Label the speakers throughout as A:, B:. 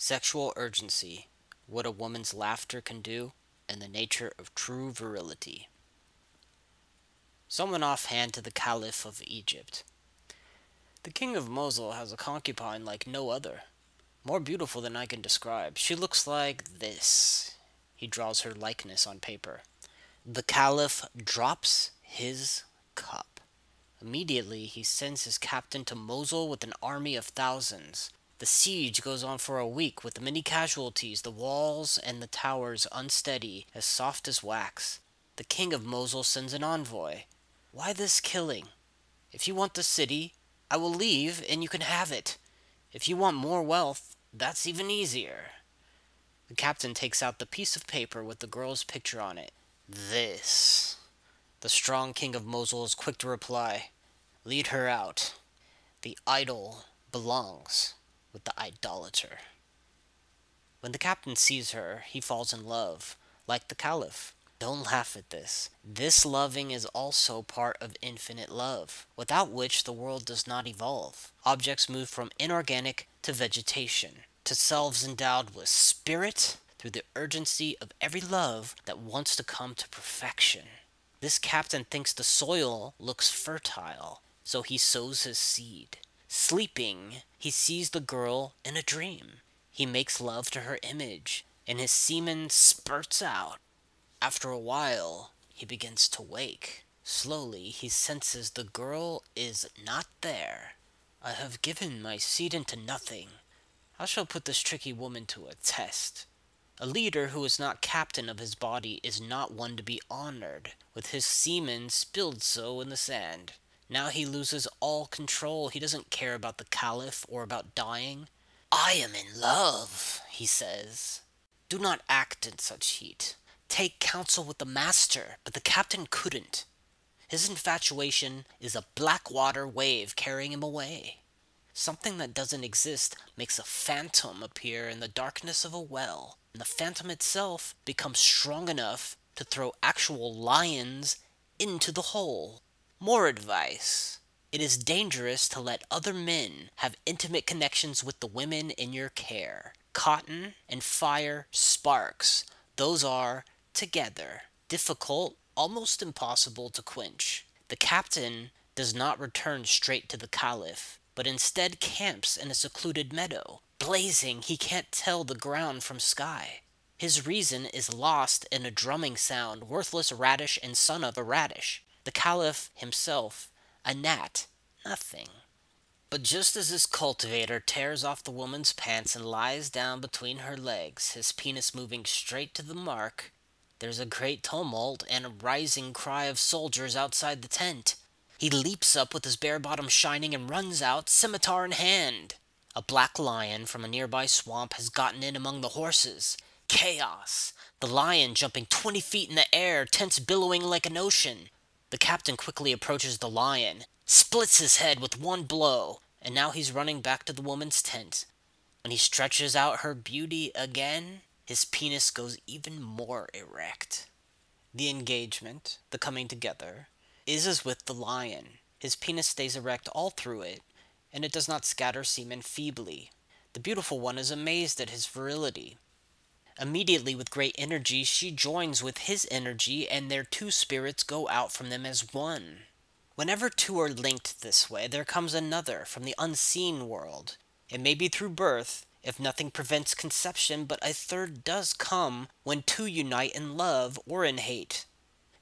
A: Sexual urgency, what a woman's laughter can do, and the nature of true virility. Someone offhand to the Caliph of Egypt. The king of Mosul has a concubine like no other, more beautiful than I can describe. She looks like this. He draws her likeness on paper. The Caliph drops his cup. Immediately he sends his captain to Mosul with an army of thousands. The siege goes on for a week with many casualties, the walls and the towers unsteady, as soft as wax. The king of Mosul sends an envoy. Why this killing? If you want the city, I will leave and you can have it. If you want more wealth, that's even easier. The captain takes out the piece of paper with the girl's picture on it. This. The strong king of Mosul is quick to reply. Lead her out. The idol belongs with the idolater. When the captain sees her, he falls in love, like the Caliph. Don't laugh at this. This loving is also part of infinite love, without which the world does not evolve. Objects move from inorganic to vegetation, to selves endowed with spirit, through the urgency of every love that wants to come to perfection. This captain thinks the soil looks fertile, so he sows his seed. Sleeping, he sees the girl in a dream. He makes love to her image, and his semen spurts out. After a while, he begins to wake. Slowly, he senses the girl is not there. I have given my seed into nothing. I shall put this tricky woman to a test. A leader who is not captain of his body is not one to be honored, with his semen spilled so in the sand. Now he loses all control. He doesn't care about the Caliph or about dying. I am in love, he says. Do not act in such heat. Take counsel with the master, but the captain couldn't. His infatuation is a black water wave carrying him away. Something that doesn't exist makes a phantom appear in the darkness of a well, and the phantom itself becomes strong enough to throw actual lions into the hole. More advice. It is dangerous to let other men have intimate connections with the women in your care. Cotton and fire sparks. Those are together, difficult, almost impossible to quench. The captain does not return straight to the Caliph, but instead camps in a secluded meadow. Blazing, he can't tell the ground from sky. His reason is lost in a drumming sound, worthless radish and son of a radish. The Caliph himself, a gnat, nothing. But just as this cultivator tears off the woman's pants and lies down between her legs, his penis moving straight to the mark, there's a great tumult and a rising cry of soldiers outside the tent. He leaps up with his bare bottom shining and runs out, scimitar in hand. A black lion from a nearby swamp has gotten in among the horses. Chaos! The lion jumping 20 feet in the air, tents billowing like an ocean. The captain quickly approaches the lion, splits his head with one blow, and now he's running back to the woman's tent. When he stretches out her beauty again, his penis goes even more erect. The engagement, the coming together, is as with the lion. His penis stays erect all through it, and it does not scatter semen feebly. The beautiful one is amazed at his virility. Immediately, with great energy, she joins with his energy, and their two spirits go out from them as one. Whenever two are linked this way, there comes another from the unseen world. It may be through birth, if nothing prevents conception, but a third does come when two unite in love or in hate.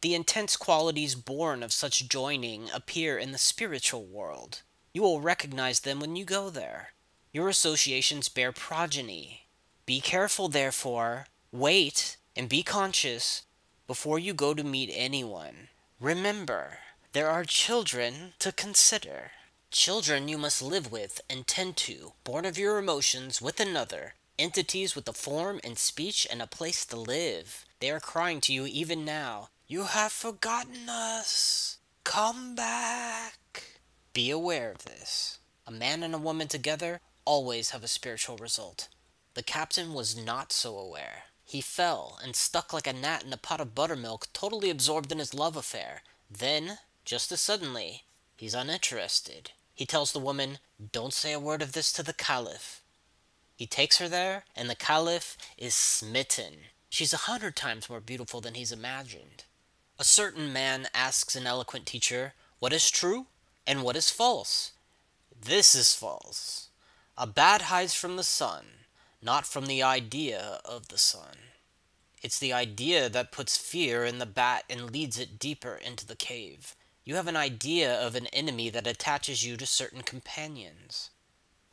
A: The intense qualities born of such joining appear in the spiritual world. You will recognize them when you go there. Your associations bear progeny. Be careful, therefore, wait, and be conscious before you go to meet anyone. Remember, there are children to consider. Children you must live with and tend to, born of your emotions with another, entities with a form and speech and a place to live. They are crying to you even now, "You have forgotten us. Come back." Be aware of this. A man and a woman together always have a spiritual result. The captain was not so aware. He fell and stuck like a gnat in a pot of buttermilk, totally absorbed in his love affair. Then, just as suddenly, he's uninterested. He tells the woman, "Don't say a word of this to the Caliph." He takes her there, and the Caliph is smitten. She's 100 times more beautiful than he's imagined. A certain man asks an eloquent teacher, "What is true and what is false?" "This is false. A bat hides from the sun, not from the idea of the sun. It's the idea that puts fear in the bat and leads it deeper into the cave. You have an idea of an enemy that attaches you to certain companions."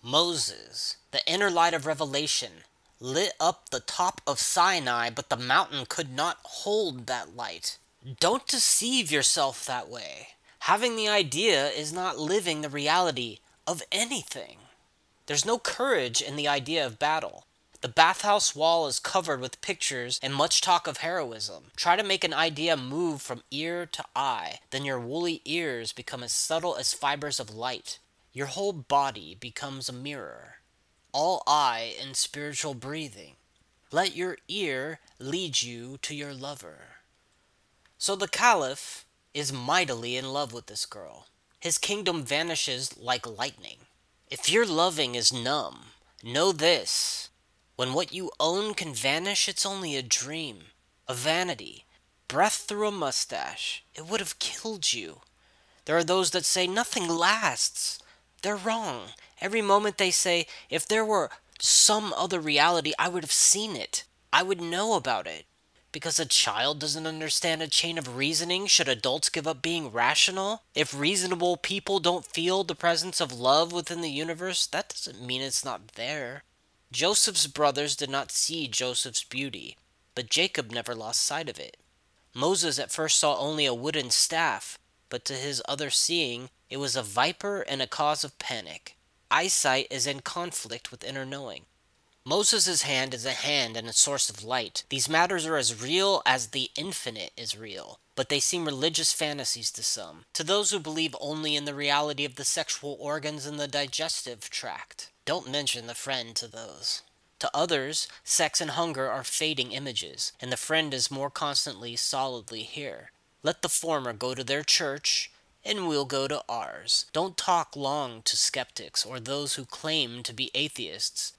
A: Moses, the inner light of revelation, lit up the top of Sinai, but the mountain could not hold that light. Don't deceive yourself that way. Having the idea is not living the reality of anything. There's no courage in the idea of battle. The bathhouse wall is covered with pictures and much talk of heroism. Try to make an idea move from ear to eye, then your woolly ears become as subtle as fibers of light. Your whole body becomes a mirror, all eye and spiritual breathing. Let your ear lead you to your lover. So the Caliph is mightily in love with this girl. His kingdom vanishes like lightning. If your loving is numb, know this. When what you own can vanish, it's only a dream, a vanity. Breath through a mustache. It would have killed you. There are those that say nothing lasts. They're wrong. Every moment they say, if there were some other reality, I would have seen it. I would know about it. Because a child doesn't understand a chain of reasoning, should adults give up being rational? If reasonable people don't feel the presence of love within the universe, that doesn't mean it's not there. Joseph's brothers did not see Joseph's beauty, but Jacob never lost sight of it. Moses at first saw only a wooden staff, but to his other seeing, it was a viper and a cause of panic. Eyesight is in conflict with inner knowing. Moses' hand is a hand and a source of light. These matters are as real as the infinite is real, but they seem religious fantasies to some, to those who believe only in the reality of the sexual organs and the digestive tract. Don't mention the friend to those. To others, sex and hunger are fading images, and the friend is more constantly, solidly here. Let the former go to their church, and we'll go to ours. Don't talk long to skeptics or those who claim to be atheists.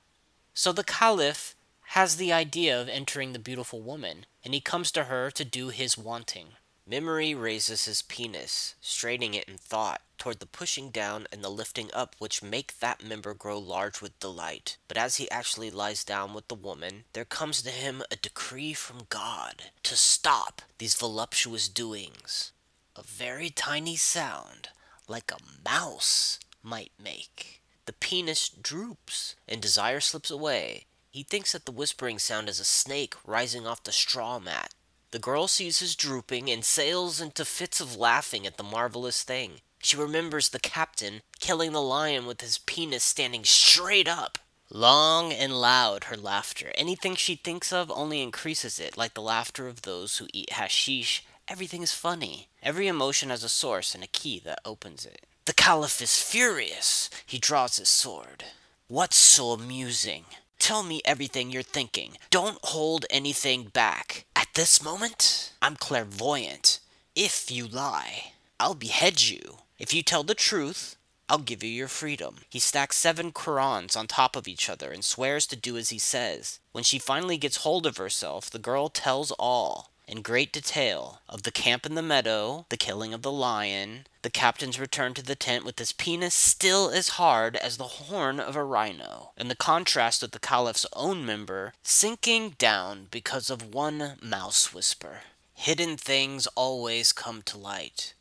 A: So the Caliph has the idea of entering the beautiful woman, and he comes to her to do his wanting.
B: Memory raises his penis, straightening it in thought, toward the pushing down and the lifting up which make that member grow large with delight. But as he actually lies down with the woman, there comes to him a decree from God to stop these voluptuous doings. A very tiny sound, like a mouse, might make. The penis droops, and desire slips away. He thinks that the whispering sound is a snake rising off the straw mat. The girl sees his drooping and sails into fits of laughing at the marvelous thing. She remembers the captain killing the lion with his penis standing straight up. Long and loud her laughter. Anything she thinks of only increases it, like the laughter of those who eat hashish. Everything is funny. Every emotion has a source and a key that opens it. The Caliph is furious. He draws his sword. What's so amusing? Tell me everything you're thinking. Don't hold anything back. At this moment, I'm clairvoyant. If you lie, I'll behead you. If you tell the truth, I'll give you your freedom. He stacks 7 Qurans on top of each other and swears to do as he says. When she finally gets hold of herself, the girl tells all, in great detail, of the camp in the meadow, the killing of the lion, the captain's return to the tent with his penis still as hard as the horn of a rhino, and the contrast with the Caliph's own member sinking down because of one mouse whisper. Hidden things always come to light.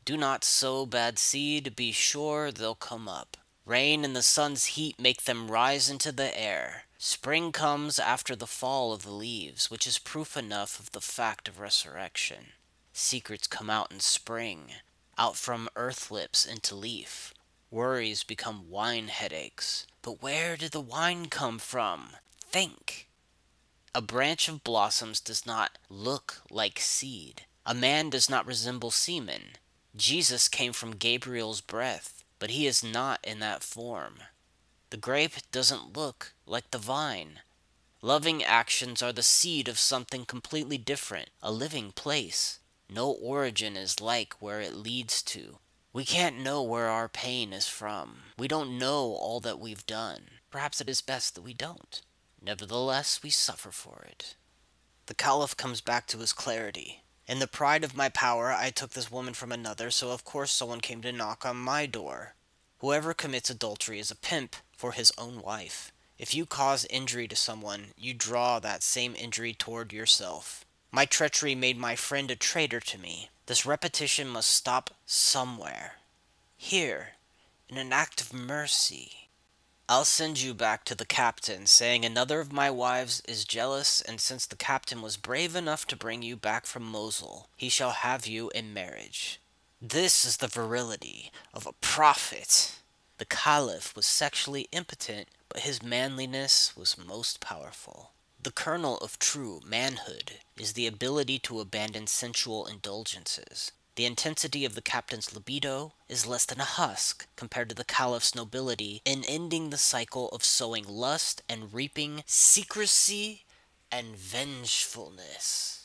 B: Do not sow bad seed, be sure they'll come up. Rain and the sun's heat make them rise into the air. Spring comes after the fall of the leaves, which is proof enough of the fact of resurrection. Secrets come out in spring, out from earth lips into leaf. Worries become wine headaches. But where did the wine come from? Think. A branch of blossoms does not look like seed. A man does not resemble semen. Jesus came from Gabriel's breath, but he is not in that form. The grape doesn't look like the vine. Loving actions are the seed of something completely different, a living place. No origin is like where it leads to. We can't know where our pain is from. We don't know all that we've done.
A: Perhaps it is best that we don't. Nevertheless, we suffer for it.
B: The Caliph comes back to his clarity. In the pride of my power, I took this woman from another, so of course someone came to knock on my door. Whoever commits adultery is a pimp for his own wife. If you cause injury to someone, you draw that same injury toward yourself. My treachery made my friend a traitor to me. This repetition must stop somewhere. Here, in an act of mercy. I'll send you back to the captain, saying another of my wives is jealous, and since the captain was brave enough to bring you back from Mosul, he shall have you in marriage. This is the virility of a prophet. The Caliph was sexually impotent, but his manliness was most powerful. The kernel of true manhood is the ability to abandon sensual indulgences. The intensity of the captain's libido is less than a husk compared to the Caliph's nobility in ending the cycle of sowing lust and reaping secrecy and vengefulness.